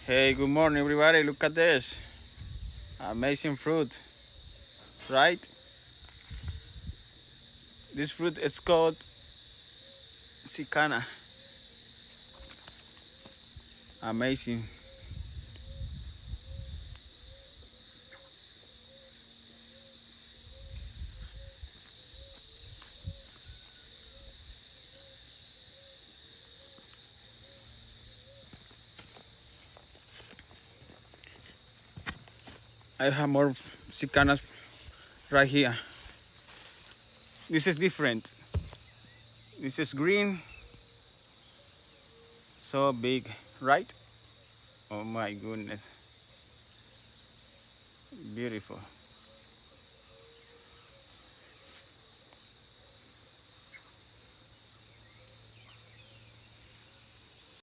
Hey, good morning, everybody. Look at this amazing fruit, right? This fruit is called sicana. Amazing. I have more sicanas right here. This is different. This is green, so big, right? Oh my goodness, beautiful.